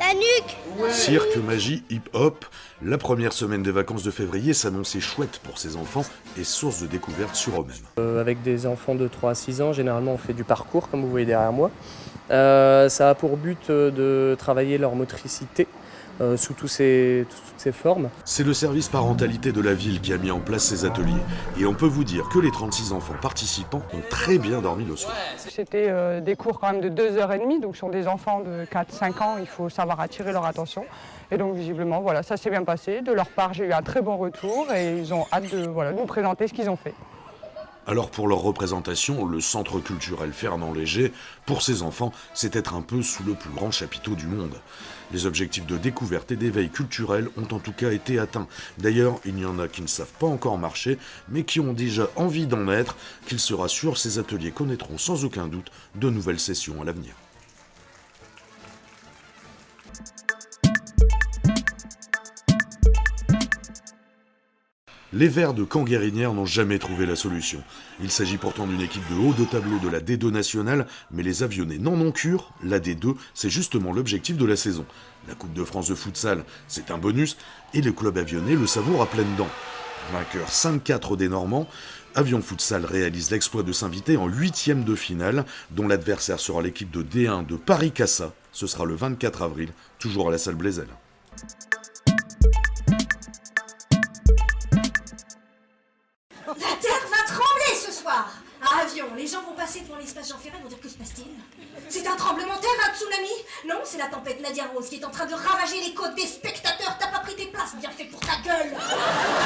La nuque. Cirque, magie, hip-hop, la première semaine des vacances de février s'annonçait chouette pour ces enfants et source de découverte sur eux-mêmes. Avec des enfants de 3 à 6 ans, généralement on fait du parcours comme vous voyez derrière moi. Ça a pour but de travailler leur motricité sous toutes ces formes. C'est le service parentalité de la ville qui a mis en place ces ateliers. Et on peut vous dire que les 36 enfants participants ont très bien dormi le soir. C'était des cours quand même de 2h30, donc sur des enfants de 4-5 ans, il faut savoir attirer leur attention. Et donc visiblement, voilà, ça s'est bien passé. De leur part, j'ai eu un très bon retour et ils ont hâte de nous présenter ce qu'ils ont fait. Alors pour leur représentation, le centre culturel Fernand Léger, pour ces enfants, c'est être un peu sous le plus grand chapiteau du monde. Les objectifs de découverte et d'éveil culturel ont en tout cas été atteints. D'ailleurs, il y en a qui ne savent pas encore marcher, mais qui ont déjà envie d'en être, qu'ils se rassurent, ces ateliers connaîtront sans aucun doute de nouvelles sessions à l'avenir. Les Verts de Caen-Guérinière n'ont jamais trouvé la solution. Il s'agit pourtant d'une équipe de haut de tableau de la D2 nationale, mais les avionnés n'en ont cure. La D2, c'est justement l'objectif de la saison. La Coupe de France de futsal, c'est un bonus, et le club avionnés le savoure à pleines dents. Vainqueur 5-4 des Normands, Avion Futsal réalise l'exploit de s'inviter en 8e de finale, dont l'adversaire sera l'équipe de D1 de Paris-Cassa. Ce sera le 24 avril, toujours à la salle Blaisel. La terre va trembler ce soir. À Avion, les gens vont passer devant l'espace Jean Ferret et vont dire que se passe-t-il? C'est un tremblement de terre, un tsunami? Non, c'est la tempête Nadia Rose qui est en train de ravager les côtes des spectateurs. T'as pas pris tes places, bien fait pour ta gueule.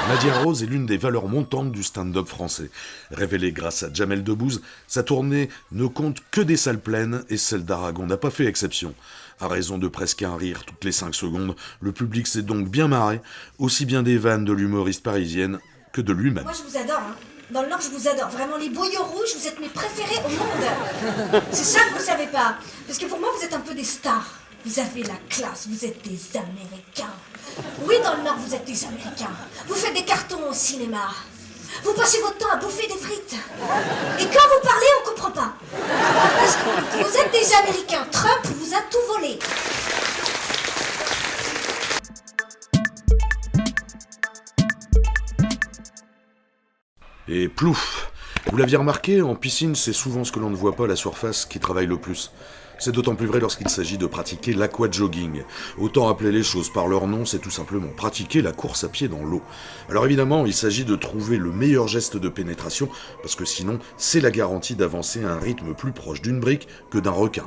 Nadia Rose est l'une des valeurs montantes du stand-up français. Révélée grâce à Jamel Debbouze, sa tournée ne compte que des salles pleines et celle d'Aragon n'a pas fait exception. À raison de presque un rire toutes les 5 secondes, le public s'est donc bien marré, aussi bien des vannes de l'humoriste parisienne que de lui-même. Moi je vous adore, hein. Dans le Nord, je vous adore. Vraiment, les boyaux rouges, vous êtes mes préférés au monde. C'est ça que vous savez pas. Parce que pour moi, vous êtes un peu des stars. Vous avez la classe, vous êtes des Américains. Oui, dans le Nord, vous êtes des Américains. Vous faites des cartons au cinéma. Vous passez votre temps à bouffer des frites. Et quand vous parlez, on comprend pas. Parce que vous êtes des Américains. Trump vous a tout volé. Et plouf! Vous l'aviez remarqué, en piscine, c'est souvent ce que l'on ne voit pas à la surface qui travaille le plus. C'est d'autant plus vrai lorsqu'il s'agit de pratiquer l'aquajogging. Autant appeler les choses par leur nom, c'est tout simplement pratiquer la course à pied dans l'eau. Alors évidemment, il s'agit de trouver le meilleur geste de pénétration, parce que sinon, c'est la garantie d'avancer à un rythme plus proche d'une brique que d'un requin.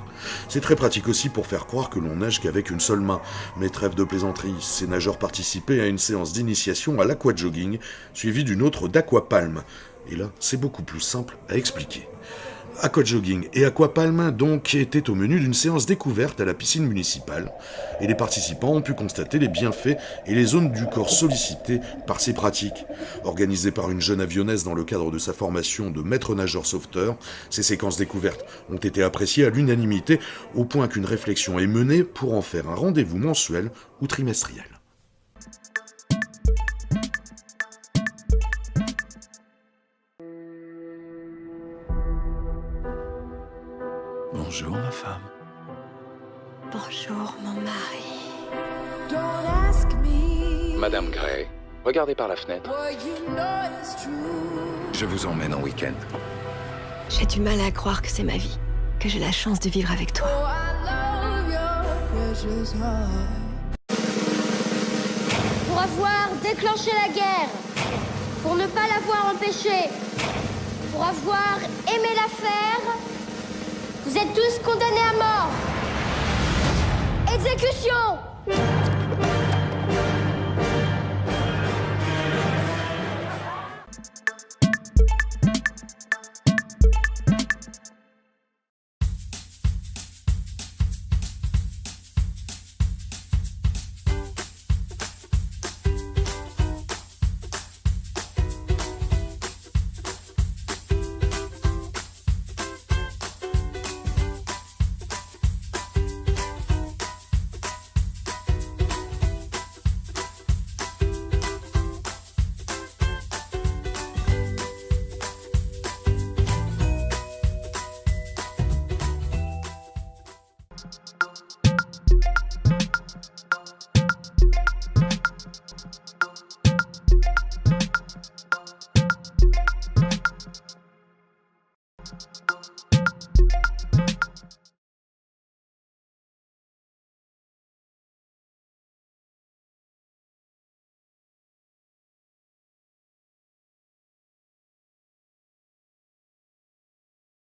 C'est très pratique aussi pour faire croire que l'on nage qu'avec une seule main. Mais trêve de plaisanterie, ces nageurs participaient à une séance d'initiation à l'aquajogging, suivie d'une autre d'aquapalme. Et là, c'est beaucoup plus simple à expliquer. Aquajogging et aquapalme donc étaient au menu d'une séance découverte à la piscine municipale et les participants ont pu constater les bienfaits et les zones du corps sollicitées par ces pratiques. Organisées par une jeune avionnaise dans le cadre de sa formation de maître nageur sauveteur, ces séquences découvertes ont été appréciées à l'unanimité au point qu'une réflexion est menée pour en faire un rendez-vous mensuel ou trimestriel. Bonjour ma femme. Bonjour, mon mari. Madame Gray, regardez par la fenêtre. Je vous emmène en week-end. J'ai du mal à croire que c'est ma vie, que j'ai la chance de vivre avec toi. Pour avoir déclenché la guerre, pour ne pas l'avoir empêchée, pour avoir aimé la faire, vous êtes tous condamnés à mort. Exécution!